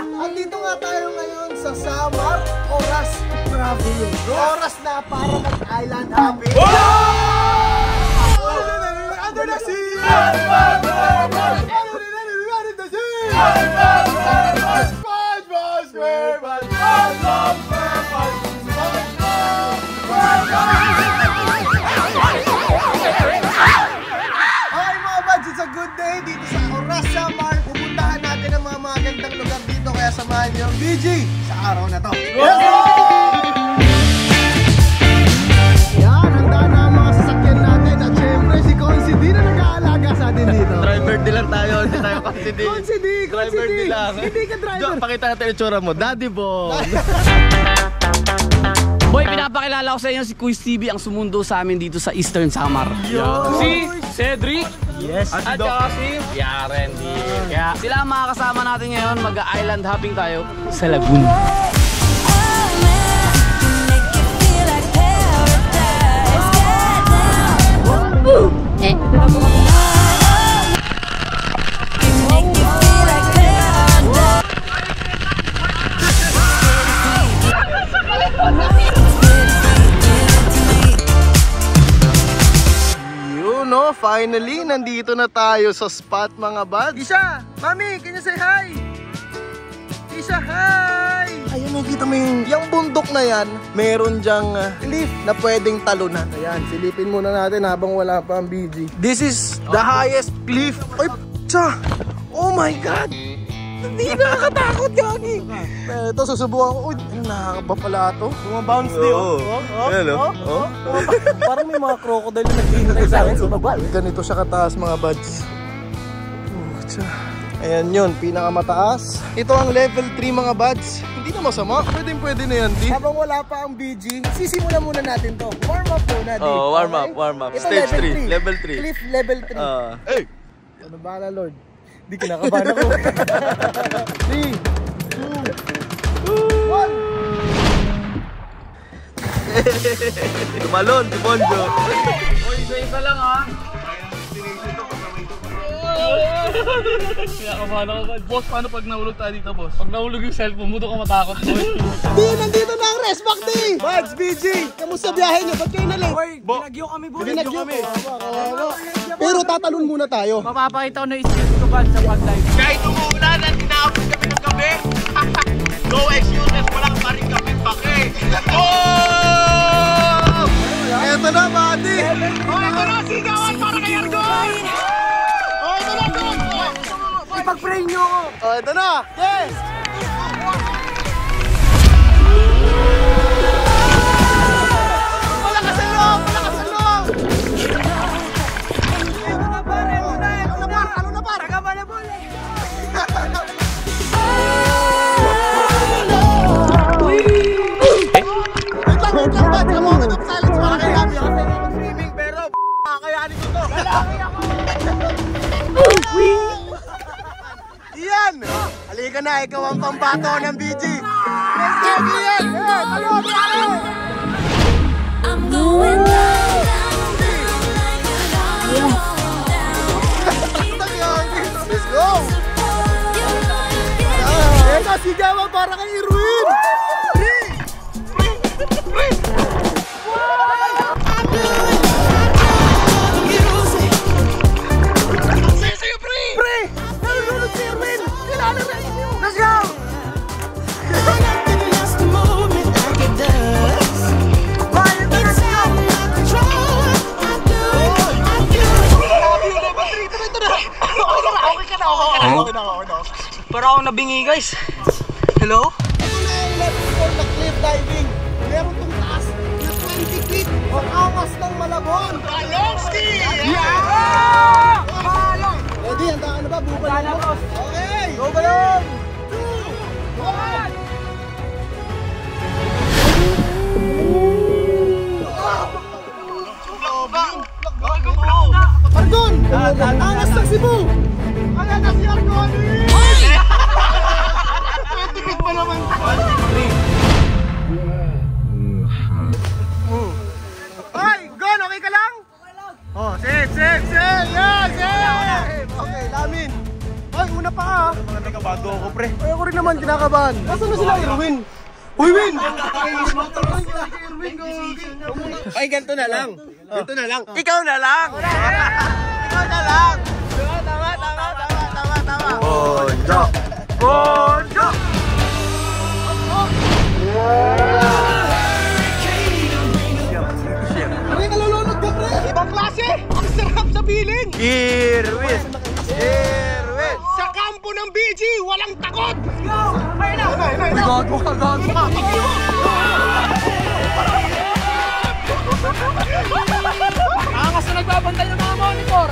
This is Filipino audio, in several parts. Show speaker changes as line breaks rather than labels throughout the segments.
Andito nga tayo ngayon sa Samar. Oras, grabe yun. Oras na para mag-island hopping. Under the sea! Under the sea! SpongeBob SquarePants! SpongeBob SquarePants! Okay mga buds, it's a good day dito sa Oras Samar. Pupuntahan natin ang mga magandang lugar dito, kaya samahan niyo ang BG sa araw na to. Let's go! Yan, handa na ang mga sasakyan natin at syempre si Consi D na nag-aalaga sa atin dito.
Driver D lang tayo, hindi tayo Consi D.
Consi D,
Driver D lang.
Hindi ka driver.
Pakita natin yung tsura mo, Daddy Boy.
Boy, pinapakilala ko sa inyo si Quiz TV, ang sumundo sa amin dito sa Eastern Samar. Si Cedric.
Yes.
At saka si Yaren. Kaya sila ang mga kasama natin ngayon. Mag-island hopping tayo sa Lagoon.
No, finally, nandito na tayo sa spot mga buds. Isha! Mami, can you say hi? Isha, hi! Ayun, nakita mo yung bundok na yan, meron dyang cliff na pwedeng talunan. Ayan, silipin muna natin habang wala pa ang BG. This is the highest cliff. Ay, p***sa! Oh my God! Hindi nakakatakot, Gagi! Ito, susubukan ko. Uy, nakakaba pala ito. Bumabounce di, Parang may mga crocodile na naghihintay sa akin. Ganito siya kataas, mga buds. Ayan yun, pinakamataas. Ito ang level 3, mga buds. Hindi na masama. Pwede na yan, di. Habang wala pa ang BG, sisimulan muna natin to. Warm up muna, di.
Oh, warm up. Stage 3, level 3.
Cliff level 3.
Hey!
Ano ba na, Lord? Di kinakabahan ako. 3, 2, 1.
Tumalon, si Bonjo.
Boy, isa lang ha. Kinakabahan ako. Boss, paano pag nahulog tayo dito, boss? Pag nahulog yung cellphone mo, doon ka matakot, boy.
Di, nandito na ang rest back day! Buds, BG! Kamusta biyahe nyo? Ba't kayo na-late?
Binagyo kami, boy.
Binagyo kami. Pero tatalon muna tayo.
Mapapakita ko na skills ko ba sa pag-dive.
Kahit umuulan at tinapos kami ng gabi, no excuses, walang pa rin kami pake. Oh!
Eto na, buddy!
Ito na, sigawan para kay Argon!
Ipag-pray nyo ako! Oh, ito na! Yes! Malakas ang loob! Malakas ang loob! Ito na pare! Ano na pare? Taga Malabon eh! Wait lang ba? Di ka moment of silence para kay Gabi. Kasi hindi mag-streaming pero kakayanin ko to. Lalaki ako! Iyan! Halika na, ikaw ang pambato ng BG! Let's go, Ian! Talon!
I'm going down, down like a
Let's go! Eka, sigawan para kay Irwin! Let's go! Okay na.
Pero ako nabingi, guys. Hello?
Ito na yung level 4 na cliff diving. Meron itong taas na 20 feet. Ang angas ng Malabon.
Alonski!
Yeah! Ready? Handa ka na ba? Bubalong mo? Okay! Go balong! 2, 1! Argon! Angas ng Cebu! Angas na si Argon! Tipid pa naman! 3! Ay! Gon! Okay ka lang? Okay lang! Oh, sit! Yeah! Okay, lamin! Ay, una sa paa.
Mga kabado ako, pre.
Ay, ako rin naman kinakabahan. Nasaan na sila, Erwin? Uy, Win!
Ay, ganito na lang. Ganito na lang. Ikaw na lang. Ikaw na lang. Tama. Bonjo. Bonjo.
Pre, nalulunod ka, pre! Ibang klase! Ang sarap sa piling!
Irwin.
Sa kampo ng BG, walang takot! Ayun na! Gago ka!
Angas na nagbabantay ng mga monitor.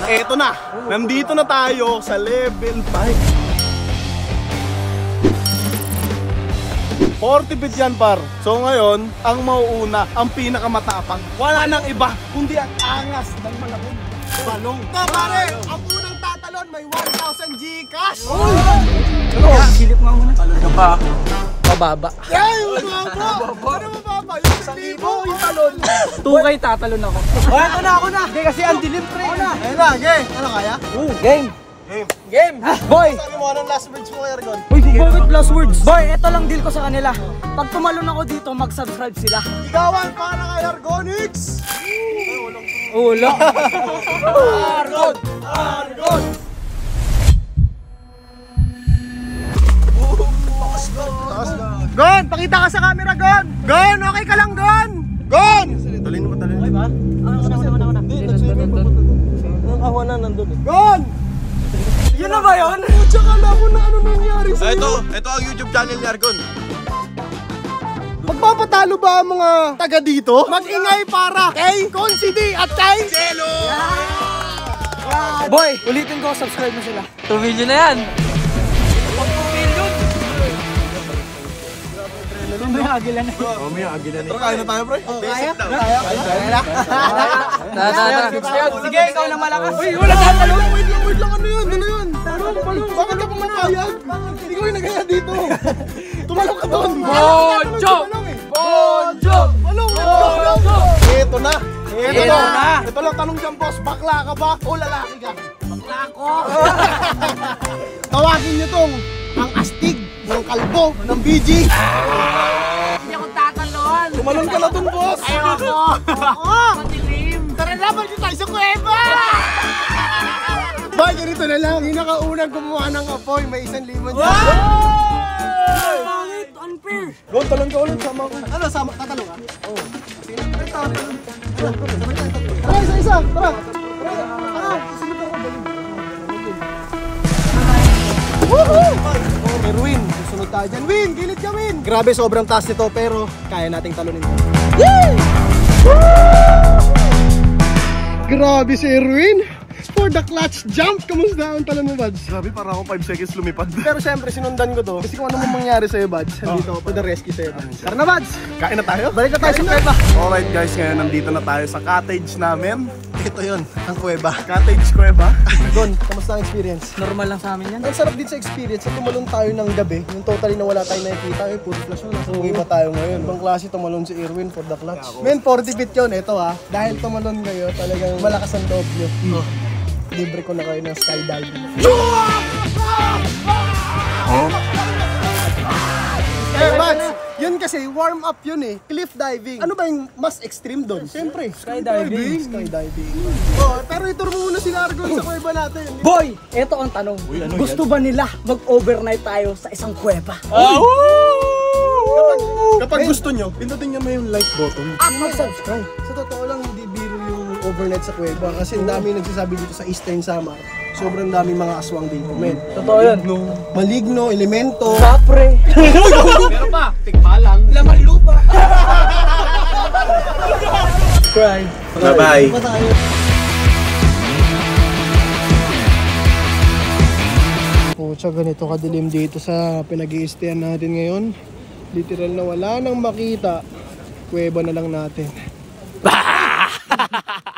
Eto na! Nandito na tayo sa level 5. 40 feet yan, par. So ngayon, ang mauuna, ang pinakamatapang. Wala nang iba, kundi ang angas ng malakong balong. Ito, pare! Ang unang tatalon, may 1,000 Gcash!
Silip nga muna.
Talon ka pa.
Mababa.
Ay, mababa! Ano mababa? Yung 1,000 yung talon.
2K tatalon ako.
Ako na! Hindi, kasi ang dilim, pre. Ayun na, okay. Ano kaya?
Game.
Boy! Sabi mo, anong last words mo kay Argon?
Uy, bakit last words? Boy, eto lang deal ko sa kanila. Pag tumalon ako dito, mag-subscribe sila.
Igawan para kay Argonix!
Ulo.
Argon! Gon! Pakita ka sa camera, Gon! Gon! Okay ka lang, Gon! Gon! Talin mo. Okay ba? Ang awa na nandun eh. Gon! Yun na ba yun? Pucha, kala mo na ano nangyari sa'yo.
Ito ang YouTube channel ni Argon.
Magpapatalo ba ang mga taga dito? Mag-ingay para kay Considy at kay Celo!
Boy, ulitin ko, subscribe na sila.
2 million na yan.
May agila na.
Pero kaya na tayo, pre? Kaya?
Sige, ikaw na malakas.
Uy, wala tatalon! Wait lang, ano yun? Balong! Bakit ka pumatayag? Hindi ko yung nagaya dito. Tumalong ka doon!
Bonjo! Bonjo!
Balong! Ito na! Ito lang tanong dyan, boss. Bakla ka ba o lalaki ka? Bakla ko! Tawagin nyo tong ang astig ng kalbo ng BG.
Hindi ako tatalon.
Tumalon ka na dun, boss!
Ayoko. Madilim.
Tara, laban nyo tayo sa kuweba! Boy, ganito na lang. Yung nakaunang gumawa ng apoy, may 1,000 dyan.
Pangit, unfair.
Go, talon ka ulit. Sama ko. Ano, sama? Tatalong ka? Oo. Sige, tatalong. Tara, isa-isa. Tara. Susunod ako. Woohoo! Pero Win, susunod tayo dyan. Win, gilid ka, Win! Grabe, sobrang taas nito, pero kaya nating talunin. Grabe si Erwin! For the clutch jump! Kamusta ang talon mo, Bads? Grabe, parang ako 5 seconds lumipad. Pero syempre, sinundan ko to. Kasi kung ano mong mangyari sa'yo, Bads, nandito ako to the rescue sa'yo. Tara na, Bads! Kain na tayo? Balik na tayo sa kuweba. Alright guys, ngayon nandito na tayo sa cottage namin. Ito yun, ang kuweba. Cottage kuweba. Don, kamusta ang experience?
Normal lang sa amin yan.
Ang sarap din sa experience na tumalon tayo ng gabi. Yung totally na wala tayong nakikita. Yung puro flash yun. Nasa iba tayo ngayon. Ibang klase tumalon si Erwin for the clutch. Men, 40 feet yun. Ito ha. Dahil tumalon kayo, talagang malakas ang loob nyo. Libre ko na kayo ng skydiving. Eh, Mads, yun kasi warm up yun eh. Cliff diving. Ano ba yung mas extreme doon? Siyempre, skydiving. Oh, pero ituro mo muna si Argon sa kuweba natin.
Boy, eto ang tanong. Gusto ba nila mag-overnight tayo sa isang kuweba?
Kapag gusto nyo, pindutin nyo mo yung like button.
At mag-subscribe.
Sa totoo lang, hindi biro yung overnight sa kuweba. Kasi ang dami nagsasabi dito sa Eastern Samar. Sobrang daming mga aswang dito, men.
Totoo yun.
Maligno, elemento.
Kapre.
Meron pa. Tigpa lang. Laman lupa.
Subscribe.
Bye-bye.
Pucha, ganito kadilim dito sa pinag-i-stayan natin ngayon. Literal na wala nang makita. Kuweba na lang natin.